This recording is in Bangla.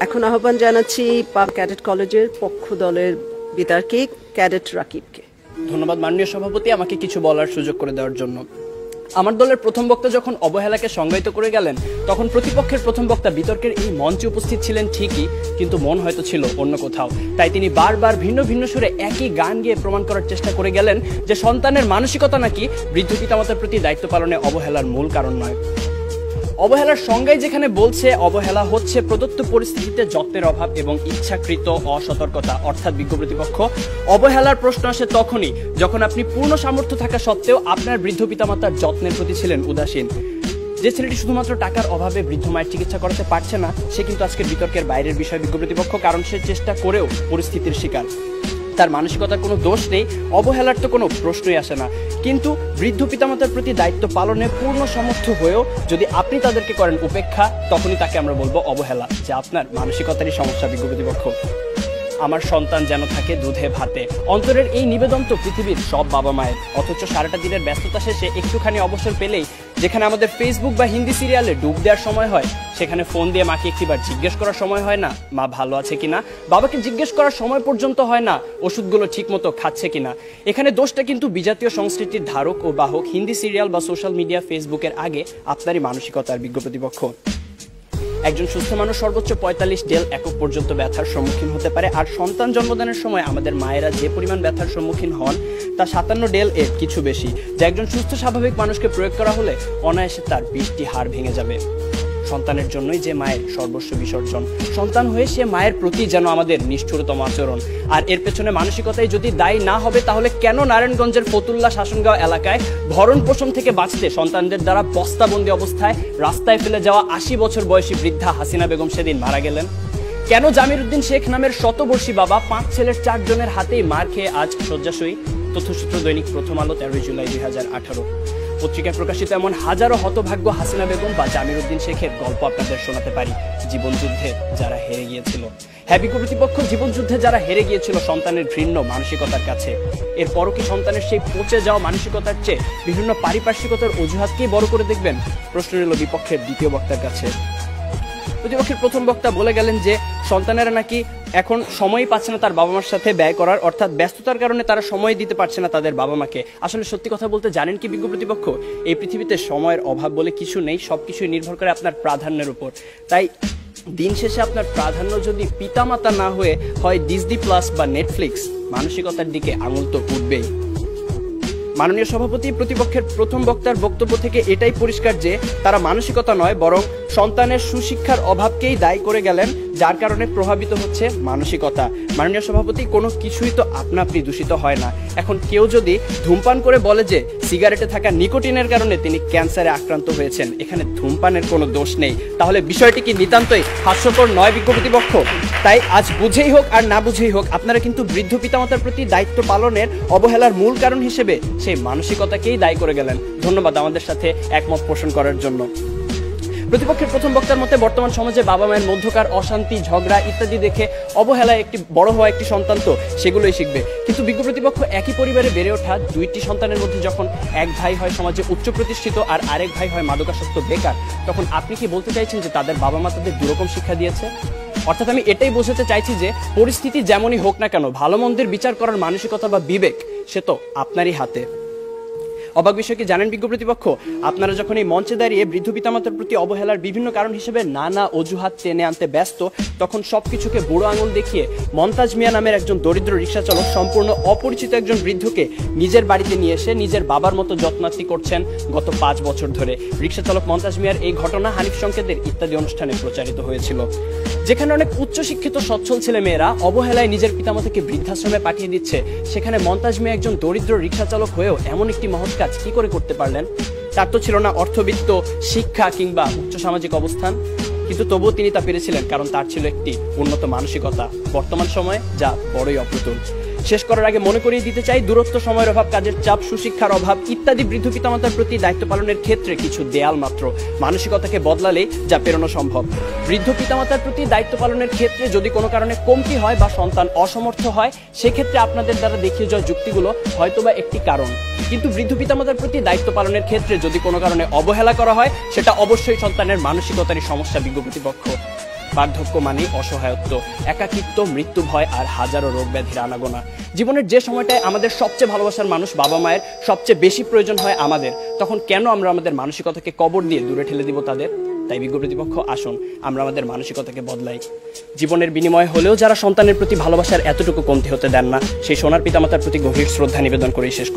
এখন আহ্বান জানাচ্ছি পাক ক্যাডেট কলেজের পক্ষ দলের বিতর্কে ক্যাডেট রাকিবকে। ধন্যবাদ মাননীয় সভাপতি, আমাকে কিছু বলার সুযোগ করে দেওয়ার জন্য। আমার দলের প্রথম বক্তা যখন অবহেলাকে সংজ্ঞায়িত করে গেলেন, তখন প্রতিপক্ষের প্রথম বক্তা বিতর্কের এই মঞ্চে উপস্থিত ছিলেন ঠিকই, কিন্তু মন হয়তো ছিল অন্য কোথাও। তাই তিনি বারবার ভিন্ন ভিন্ন সুরে একই গান গেয়ে প্রমাণ করার চেষ্টা করে গেলেন যে সন্তানের মানসিকতা নাকি বৃদ্ধ পিতামাতার প্রতি দায়িত্ব পালনে অবহেলার মূল কারণ নয়। অবহেলার সংজ্ঞায় যেখানে বলছে অবহেলা হচ্ছে প্রদত্ত পরিস্থিতিতে যত্নের অভাব এবং ইচ্ছাকৃত অসতর্কতা, অর্থাৎ বিজ্ঞ প্রতিপক্ষ, অবহেলার প্রশ্ন আসে তখনই যখন আপনি পূর্ণ সামর্থ্য থাকা সত্ত্বেও আপনার বৃদ্ধ পিতামাতার যত্নের প্রতি ছিলেন উদাসীন। যে ছেলেটি শুধুমাত্র টাকার অভাবে বৃদ্ধ মায়ের চিকিৎসা করাতে পারছে না, সে কিন্তু আজকের বিতর্কের বাইরের বিষয় বিজ্ঞ প্রতিপক্ষ, কারণ সে চেষ্টা করেও পরিস্থিতির শিকার। তার মানসিকতার কোনো দোষ নেই, অবহেলার তো কোনো প্রশ্নই আসে না। কিন্তু বৃদ্ধ পিতামাতার প্রতি দায়িত্ব পালনে পূর্ণ সমর্থ হয়েও যদি আপনি তাদেরকে করেন উপেক্ষা, তখনই তাকে আমরা বলবো অবহেলা, যে আপনার মানসিকতারই সমস্যা বিজ্ঞ প্রতিপক্ষ। আমার সন্তান যেন থাকে দুধে ভাতে, অন্তরের এই নিবেদন তো পৃথিবীর সব বাবা মায়ের। অথচ সারাটা দিনের ব্যস্ততা শেষে একটুখানি অবসর পেলেই, যেখানে আমাদের ফেসবুক বা হিন্দি সিরিয়ালে ডুব দেওয়ার সময় হয়, সেখানে ফোন দিয়ে মাকে একটিবার জিজ্ঞেস করার সময় হয় না মা ভালো আছে কিনা, বাবাকে জিজ্ঞেস করার সময় পর্যন্ত হয় না ওষুধগুলো ঠিক মতো খাচ্ছে কিনা। এখানে দোষটা কিন্তু বিজাতীয় সংস্কৃতির ধারক ও বাহক হিন্দি সিরিয়াল বা সোশ্যাল মিডিয়া ফেসবুকের আগে আপনারই মানসিকতার বিজ্ঞ প্রতিপক্ষ। একজন সুস্থ মানুষ সর্বোচ্চ 45 ডেল একক পর্যন্ত ব্যথার সম্মুখীন হতে পারে, আর সন্তান জন্মদানের সময় আমাদের মায়েরা যে পরিমাণ ব্যথার সম্মুখীন হন তা 57 ডেল এর কিছু বেশি, যা একজন সুস্থ স্বাভাবিক মানুষকে প্রয়োগ করা হলে অনায়াসে তার 20টি হাড় ভেঙে যাবে। সন্তানের জন্যই যে মায়ের সর্বস্ব বিসর্জন, সন্তান হয়ে সে মায়ের প্রতি যেন আমাদের নিষ্ঠুরতম আচরণ। আর এর পেছনে মানসিকতায় যদি দায়ী না হবে, তাহলে কেন নারায়ণগঞ্জের ফতুল্লা শাসনগাঁও এলাকায় ভরণ পোষণ থেকে বাঁচতে সন্তানদের দ্বারা বস্তাবন্দি অবস্থায় রাস্তায় ফেলে যাওয়া 80 বছর বয়সী বৃদ্ধা হাসিনা বেগম সেদিন মারা গেলেন? কেন জামির উদ্দিন শেখ নামের শতবর্ষী বাবা 5 ছেলের 4 জনের হাতেই মার খেয়ে আজ শয্যাশয়ী? তথ্যসূত্র দৈনিক প্রথম আলো, 13 জুলাই 2018। পত্রিকায় প্রকাশিত এমন হাজারো হতভাগ্য হাসিনা বেগম বা জামির উদ্দিন শেখের গল্প আপনাদের শোনাতে পারি, জীবনযুদ্ধে যারা হেরে গিয়েছিল। হ্যাঁ, বিজ্ঞ প্রতিপক্ষ, জীবনযুদ্ধে যারা হেরে গিয়েছিল সন্তানের ঘৃণ্য মানসিকতার কাছে। এরপরও কি সন্তানের সেই পচে যাওয়া মানসিকতার চেয়ে বিভিন্ন পারিপার্শ্বিকতার অজুহাতকেই বড় করে দেখবেন? প্রশ্ন এলো বিপক্ষের দ্বিতীয় বক্তার কাছে। প্রতিপক্ষের প্রথম বক্তা বলে গেলেন যে সন্তানেরা নাকি এখন সময়ই পাচ্ছে না তার বাবা মার সাথে ব্যয় করার, অর্থাৎ ব্যস্ততার কারণে তারা সময় দিতে পারছে না তাদের বাবা মাকে। আসলে সত্যি কথা বলতে জানেন কি বিজ্ঞ প্রতিপক্ষ, এই পৃথিবীতে সময়ের অভাব বলে কিছু নেই, সবকিছুই নির্ভর করে আপনার প্রাধান্যের উপর। তাই দিন শেষে আপনার প্রাধান্য যদি পিতামাতা না হয়ে হয় ডিজনি প্লাস বা নেটফ্লিক্স, মানসিকতার দিকে আঙুল তো উঠবেই। মাননীয় সভাপতি, প্রতিপক্ষের প্রথম বক্তার বক্তব্য থেকে এটাই পরিষ্কার যে তারা মানসিকতা নয়, বরং সন্তানের সুশিক্ষার অভাবকেই দায়ী করে গেলেন, যার কারণে প্রভাবিত হচ্ছে মানসিকতা। মাননীয় সভাপতি, কোনো কিছুই তো আপনা আপনি দূষিত হয় না। এখন কেউ যদি ধূমপান করে বলে যে সিগারেটে থাকা নিকোটিনের কারণে তিনি ক্যান্সারে আক্রান্ত হয়েছেন, এখানে ধূমপানের কোনো দোষ নেই, তাহলে বিষয়টি কি নিতান্তই হাস্যকর নয় বিজ্ঞ প্রতিপক্ষ? তাই আজ বুঝেই হোক আর না বুঝেই হোক, আপনারা কিন্তু বৃদ্ধ পিতামাতার প্রতি দায়িত্ব পালনের অবহেলার মূল কারণ হিসেবে সেই মানসিকতাকেই দায়ী করে গেলেন। ধন্যবাদ আমাদের সাথে একমত পোষণ করার জন্য। প্রতিপক্ষের প্রথম বক্তার মতে বর্তমান সমাজে বাবা মায়ের মধ্যকার অশান্তি, ঝগড়া ইত্যাদি দেখে অবহেলায় একটি বড় হওয়া একটি সন্তান তো সেগুলোই শিখবে। কিন্তু বিজ্ঞ প্রতিপক্ষ, একই পরিবারে বেড়ে ওঠা 2টি সন্তানের মধ্যে যখন এক ভাই হয় সমাজে উচ্চ প্রতিষ্ঠিত আর আরেক ভাই হয় মাদকাসক্ত বেকার, তখন আপনি কি বলতে চাইছেন যে তাদের বাবা মা তাদের দুরকম শিক্ষা দিয়েছে? অর্থাৎ আমি এটাই বোঝাতে চাইছি যে পরিস্থিতি যেমনই হোক না কেন, ভালো মন্দের বিচার করার মানসিকতা বা বিবেক সে তো আপনারই হাতে। অবাক বিষয় কি জানেন বিজ্ঞ প্রতিপক্ষ, আপনারা যখন এই মঞ্চে দাঁড়িয়ে বৃদ্ধ পিতামাতার প্রতি অবহেলার বিভিন্ন কারণ হিসেবে নানা অজুহাত টেনে আনতে ব্যস্ত, তখন সবকিছুকে বুড়ো আঙুল দেখিয়ে মন্তাজ মিয়া নামের একজন দরিদ্র রিক্সা চালক সম্পূর্ণ অপরিচিত একজন বৃদ্ধকে নিজের বাড়িতে নিয়ে এসে নিজের বাবার মতো যত্নার্থী করছেন গত 5 বছর ধরে। রিক্সা চালক মন্তাজ মিয়ার এই ঘটনা হানিফ সংকেতের ইত্যাদি অনুষ্ঠানে প্রচারিত হয়েছিল। যেখানে অনেক উচ্চশিক্ষিত সচ্ছল ছেলে মেয়েরা অবহেলায় নিজের পিতামাতাকে বৃদ্ধাশ্রমে পাঠিয়ে দিচ্ছে, সেখানে মন্তাজ মিয়া একজন দরিদ্র রিক্সা চালক হয়েও এমন একটি মহৎ কাজ কি করে করতে পারলেন? তার তো ছিল না অর্থবিত্ত, শিক্ষা কিংবা উচ্চ সামাজিক অবস্থান, কিন্তু তবুও তিনি তা পেরেছিলেন কারণ তার ছিল একটি উন্নত মানসিকতা, বর্তমান সময়ে যা বড়ই অপ্রতুল। শেষ করার আগে মনে করিয়ে দিতে চাই, দূরত্ব, সময়ের অভাব, কাজের চাপ, সুশিক্ষার অভাব ইত্যাদি বৃদ্ধ পিতামাতার প্রতি দায়িত্ব পালনের ক্ষেত্রে কিছু দেয়াল মাত্র। মানসিকতাকে বদলালে যা পেরোনো সম্ভব। বৃদ্ধ পিতামাতার প্রতি দায়িত্ব পালনের ক্ষেত্রে যদি কোনো কারণে কমতি হয় বা সন্তান অসমর্থ হয়, সেক্ষেত্রে আপনাদের দ্বারা দেখিয়ে যাওয়া যুক্তিগুলো হয়তোবা একটি কারণ, কিন্তু বৃদ্ধ পিতামাতার প্রতি দায়িত্ব পালনের ক্ষেত্রে যদি কোনো কারণে অবহেলা করা হয়, সেটা অবশ্যই সন্তানের মানসিকতারই সমস্যা বিজ্ঞ প্রতিপক্ষ। বার্ধক্য মানে অসহায়ত্ব, একাকিত্ব, মৃত্যু ভয় আর হাজারো রোগ ব্যাধির আনাগোনা। জীবনের যে সময়টায় আমাদের সবচেয়ে ভালোবাসার মানুষ বাবা মায়ের সবচেয়ে বেশি প্রয়োজন হয় আমাদের, তখন কেন আমরা আমাদের মানসিকতাকে কবর দিয়ে দূরে ঠেলে দিব তাদের? তাই বিজ্ঞ প্রতিপক্ষ, আসুন আমরা আমাদের মানসিকতাকে বদলাই। জীবনের বিনিময়ে হলেও যারা সন্তানের প্রতি ভালোবাসার এতটুকু কমতি হতে দেন না, সেই সোনার পিতামাতার প্রতি গভীর শ্রদ্ধা নিবেদন করেই শেষ